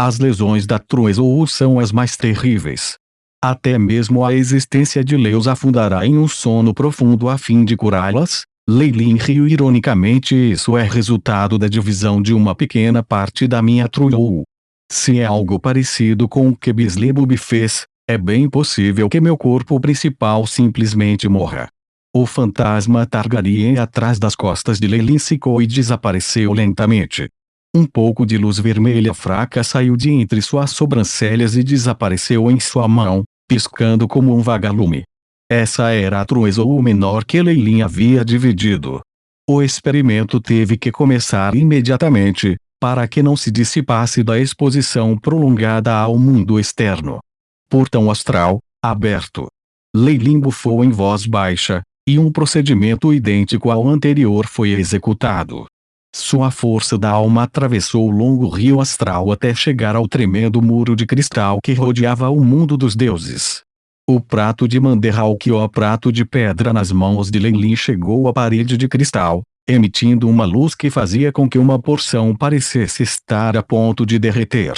As lesões da Truezou são as mais terríveis. Até mesmo a existência de Leus afundará em um sono profundo a fim de curá-las. Leilin riu ironicamente. Isso é resultado da divisão de uma pequena parte da minha Truezou. Se é algo parecido com o que Beelzebub fez, é bem possível que meu corpo principal simplesmente morra. O fantasma Targaryen atrás das costas de Leilin secou e desapareceu lentamente. Um pouco de luz vermelha fraca saiu de entre suas sobrancelhas e desapareceu em sua mão, piscando como um vagalume. Essa era a Truezou menor que Leilin havia dividido. O experimento teve que começar imediatamente, para que não se dissipasse da exposição prolongada ao mundo externo. Portão astral, aberto. Leilin bufou em voz baixa, e um procedimento idêntico ao anterior foi executado. Sua força da alma atravessou o longo rio astral até chegar ao tremendo muro de cristal que rodeava o mundo dos deuses. O prato de Manderhawk ou prato de pedra nas mãos de Leilin chegou à parede de cristal, emitindo uma luz que fazia com que uma porção parecesse estar a ponto de derreter.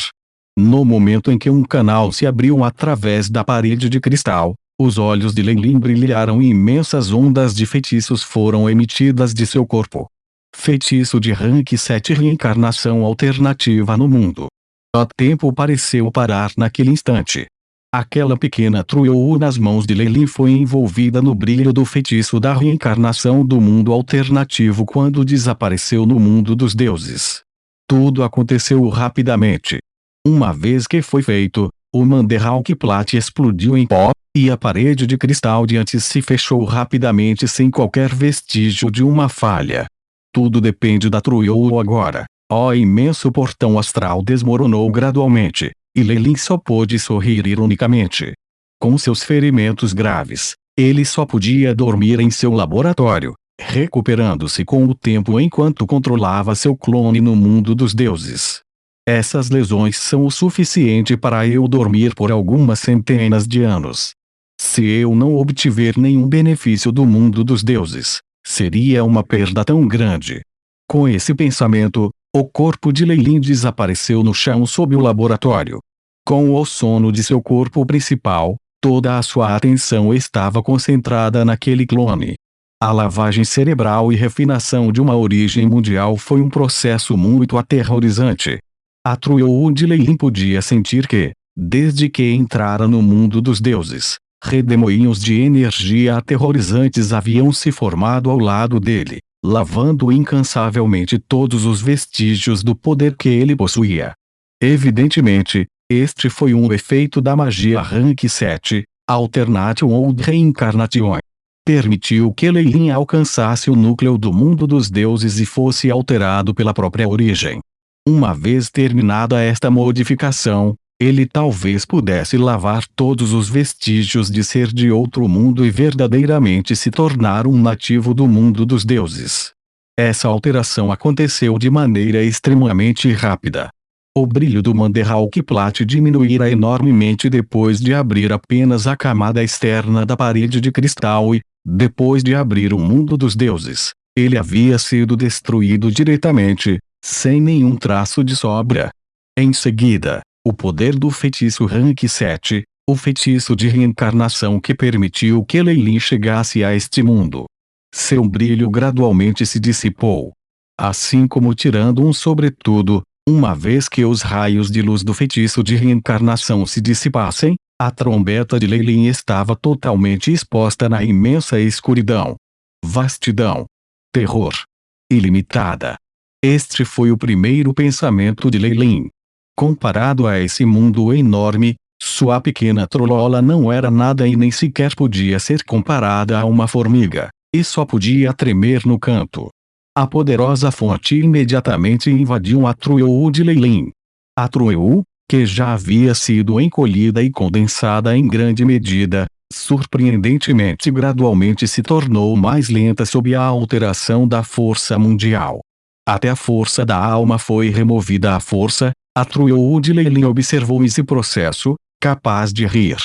No momento em que um canal se abriu através da parede de cristal, os olhos de Leilin brilharam e imensas ondas de feitiços foram emitidas de seu corpo. Feitiço de rank 7 reencarnação alternativa no mundo. O tempo pareceu parar naquele instante. Aquela pequena Truezou nas mãos de Leilin foi envolvida no brilho do feitiço da reencarnação do mundo alternativo quando desapareceu no mundo dos deuses. Tudo aconteceu rapidamente. Uma vez que foi feito, o Manderhawk Plat explodiu em pó, e a parede de cristal de antes se fechou rapidamente sem qualquer vestígio de uma falha. Tudo depende da Truezou agora. O imenso portão astral desmoronou gradualmente, e Leilin só pôde sorrir ironicamente. Com seus ferimentos graves, ele só podia dormir em seu laboratório, recuperando-se com o tempo enquanto controlava seu clone no mundo dos deuses. Essas lesões são o suficiente para eu dormir por algumas centenas de anos. Se eu não obtiver nenhum benefício do mundo dos deuses, seria uma perda tão grande. Com esse pensamento, o corpo de Leilin desapareceu no chão sob o laboratório. Com o sono de seu corpo principal, toda a sua atenção estava concentrada naquele clone. A lavagem cerebral e refinação de uma origem mundial foi um processo muito aterrorizante. A Truezou de Leilin podia sentir que, desde que entrara no mundo dos deuses, redemoinhos de energia aterrorizantes haviam se formado ao lado dele, lavando incansavelmente todos os vestígios do poder que ele possuía. Evidentemente, este foi um efeito da magia Rank 7, Alternation ou Reincarnation. Permitiu que Leilin alcançasse o núcleo do mundo dos deuses e fosse alterado pela própria origem. Uma vez terminada esta modificação, ele talvez pudesse lavar todos os vestígios de ser de outro mundo e verdadeiramente se tornar um nativo do mundo dos deuses. Essa alteração aconteceu de maneira extremamente rápida. O brilho do Manderhawk Plat diminuíra enormemente depois de abrir apenas a camada externa da parede de cristal e, depois de abrir o mundo dos deuses, ele havia sido destruído diretamente, sem nenhum traço de sobra. Em seguida, o poder do feitiço Rank 7, o feitiço de reencarnação que permitiu que Leilin chegasse a este mundo. Seu brilho gradualmente se dissipou. Assim como tirando um sobretudo, uma vez que os raios de luz do feitiço de reencarnação se dissipassem, a trombeta de Leilin estava totalmente exposta na imensa escuridão. Vastidão. Terror. Ilimitada. Este foi o primeiro pensamento de Leilin. Comparado a esse mundo enorme, sua pequena trolola não era nada e nem sequer podia ser comparada a uma formiga, e só podia tremer no canto. A poderosa fonte imediatamente invadiu a Truezou de Leilin. A Truezou, que já havia sido encolhida e condensada em grande medida, surpreendentemente gradualmente se tornou mais lenta sob a alteração da força mundial. Até a força da alma foi removida à força, a Truezou de Leilin observou esse processo, capaz de rir.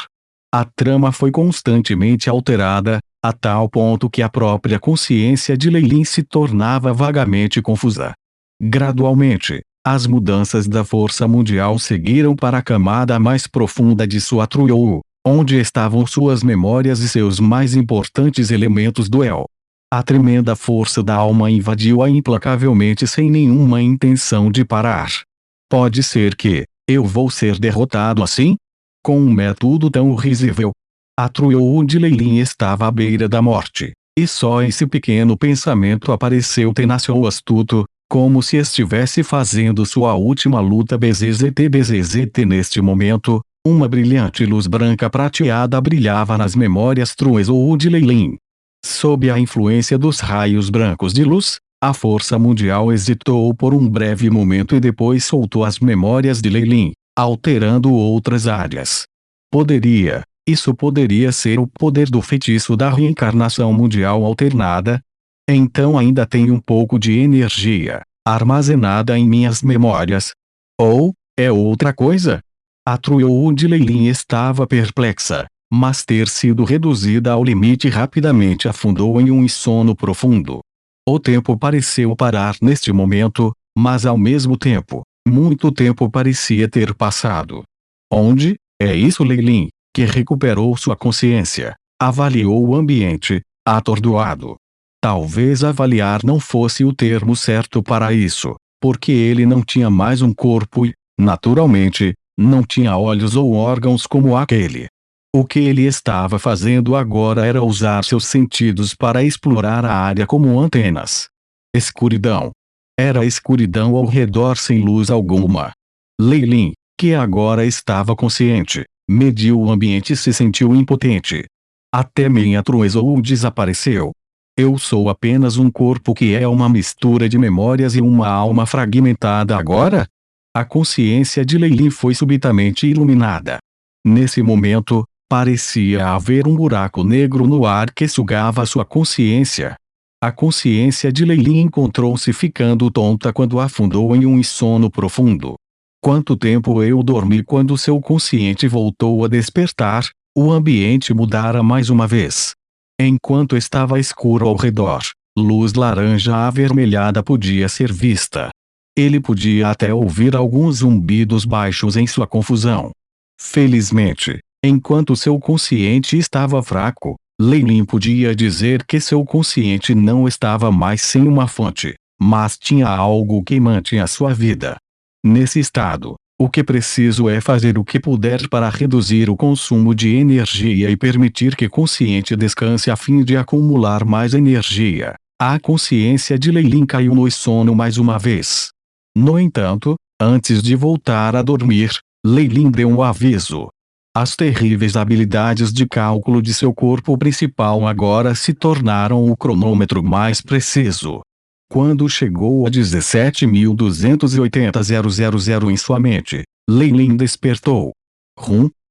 A trama foi constantemente alterada, a tal ponto que a própria consciência de Leilin se tornava vagamente confusa. Gradualmente, As mudanças da força mundial seguiram para a camada mais profunda de sua Truo, onde estavam suas memórias e seus mais importantes elementos do El. A tremenda força da alma invadiu-a implacavelmente sem nenhuma intenção de parar. Pode ser que eu vou ser derrotado assim? Com um método tão risível. A Truo de Leilin estava à beira da morte, e só esse pequeno pensamento apareceu tenaz ou astuto, como se estivesse fazendo sua última luta. BZZT neste momento, uma brilhante luz branca prateada brilhava nas memórias Truo de Leilin. Sob a influência dos raios brancos de luz, a força mundial hesitou por um breve momento e depois soltou as memórias de Leilin, alterando outras áreas. Isso poderia ser o poder do feitiço da reencarnação mundial alternada? Então ainda tenho um pouco de energia armazenada em minhas memórias. Ou, é outra coisa? A Truo de Leilin estava perplexa, mas ter sido reduzida ao limite rapidamente afundou em um sono profundo. O tempo pareceu parar neste momento, mas ao mesmo tempo, muito tempo parecia ter passado. Onde? É isso. Leilin, que recuperou sua consciência, avaliou o ambiente, atordoado. Talvez avaliar não fosse o termo certo para isso, porque ele não tinha mais um corpo e, naturalmente, não tinha olhos ou órgãos como aquele. O que ele estava fazendo agora era usar seus sentidos para explorar a área como antenas. Escuridão. Era escuridão ao redor sem luz alguma. Leilin, que agora estava consciente, mediu o ambiente e se sentiu impotente. Até minha Truo desapareceu. Eu sou apenas um corpo que é uma mistura de memórias e uma alma fragmentada agora? A consciência de Leilin foi subitamente iluminada. Nesse momento, parecia haver um buraco negro no ar que sugava sua consciência. A consciência de Leilin encontrou-se ficando tonta quando afundou em um sono profundo. Quanto tempo eu dormi? Quando seu consciente voltou a despertar, o ambiente mudara mais uma vez. Enquanto estava escuro ao redor, luz laranja avermelhada podia ser vista. Ele podia até ouvir alguns zumbidos baixos em sua confusão. Felizmente, enquanto seu consciente estava fraco, Leilin podia dizer que seu consciente não estava mais sem uma fonte, mas tinha algo que mantinha sua vida. Nesse estado, o que preciso é fazer o que puder para reduzir o consumo de energia e permitir que consciente descanse a fim de acumular mais energia. A consciência de Leilin caiu no sono mais uma vez. No entanto, antes de voltar a dormir, Leilin deu um aviso. As terríveis habilidades de cálculo de seu corpo principal agora se tornaram o cronômetro mais preciso. Quando chegou a 17.280,000 em sua mente, Leilin despertou.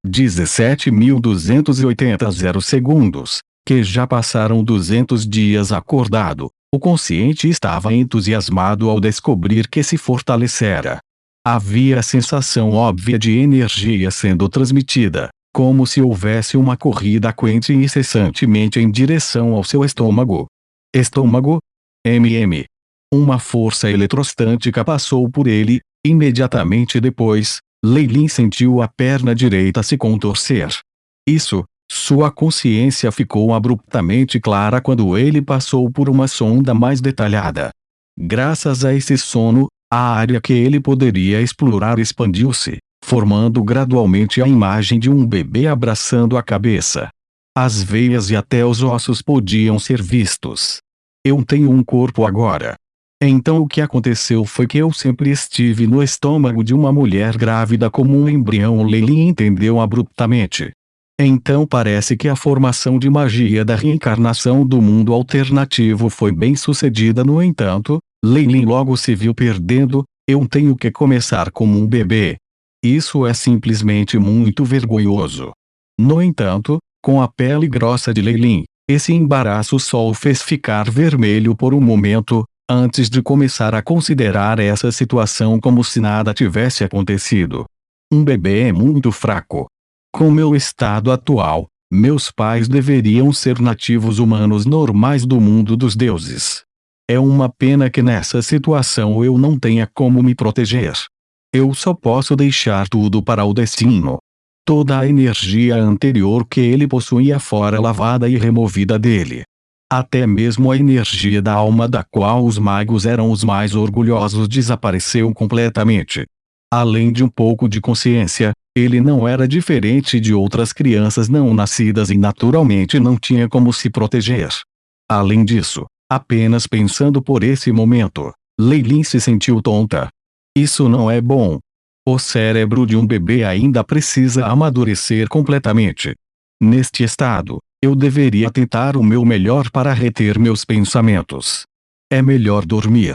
17.280 segundos, que já passaram 200 dias acordado. O consciente estava entusiasmado ao descobrir que se fortalecera. Havia a sensação óbvia de energia sendo transmitida, como se houvesse uma corrida quente incessantemente em direção ao seu estômago. Estômago? Uma força eletrostâtica passou por ele. Imediatamente depois, Leilin sentiu a perna direita se contorcer. Sua consciência ficou abruptamente clara quando ele passou por uma sonda mais detalhada. Graças a esse sono, a área que ele poderia explorar expandiu-se, formando gradualmente a imagem de um bebê abraçando a cabeça. As veias e até os ossos podiam ser vistos. Eu tenho um corpo agora. Então o que aconteceu foi que eu sempre estive no estômago de uma mulher grávida como um embrião. Leilin entendeu abruptamente. Então parece que a formação de magia da reencarnação do mundo alternativo foi bem sucedida. No entanto, Leilin logo se viu perdendo. Eu tenho que começar como um bebê. Isso é simplesmente muito vergonhoso. No entanto, com a pele grossa de Leilin, esse embaraço só o fez ficar vermelho por um momento, antes de começar a considerar essa situação como se nada tivesse acontecido. Um bebê é muito fraco. Com meu estado atual, meus pais deveriam ser nativos humanos normais do mundo dos deuses. É uma pena que nessa situação eu não tenha como me proteger. Eu só posso deixar tudo para o destino. Toda a energia anterior que ele possuía fora lavada e removida dele. Até mesmo a energia da alma da qual os magos eram os mais orgulhosos desapareceu completamente. Além de um pouco de consciência, ele não era diferente de outras crianças não nascidas e naturalmente não tinha como se proteger. Além disso, apenas pensando por esse momento, Leilin se sentiu tonta. Isso não é bom. O cérebro de um bebê ainda precisa amadurecer completamente. Neste estado, eu deveria tentar o meu melhor para reter meus pensamentos. É melhor dormir.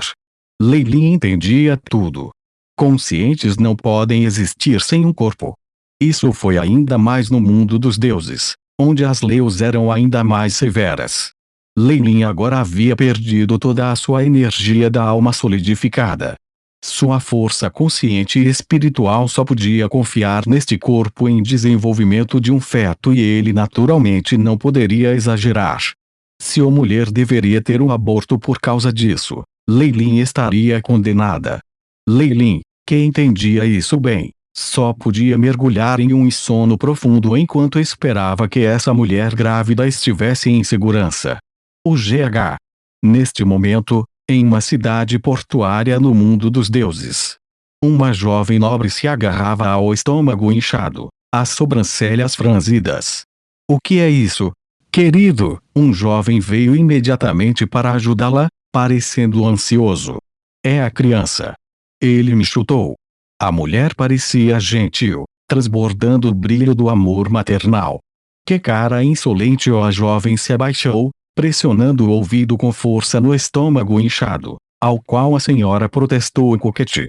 Leilin entendia tudo. Conscientes não podem existir sem um corpo. Isso foi ainda mais no mundo dos deuses, onde as leis eram ainda mais severas. Leilin agora havia perdido toda a sua energia da alma solidificada. Sua força consciente e espiritual só podia confiar neste corpo em desenvolvimento de um feto e ele naturalmente não poderia exagerar. Se a mulher deveria ter um aborto por causa disso, Leilin estaria condenada. Leilin, que entendia isso bem, só podia mergulhar em um sono profundo enquanto esperava que essa mulher grávida estivesse em segurança. O GH. Neste momento, em uma cidade portuária no mundo dos deuses, uma jovem nobre se agarrava ao estômago inchado, as sobrancelhas franzidas. O que é isso, querido? Um jovem veio imediatamente para ajudá-la, parecendo ansioso. É a criança. Ele me chutou. A mulher parecia gentil, transbordando o brilho do amor maternal. Que cara insolente! A jovem se abaixou, pressionando o ouvido com força no estômago inchado, ao qual a senhora protestou coquete.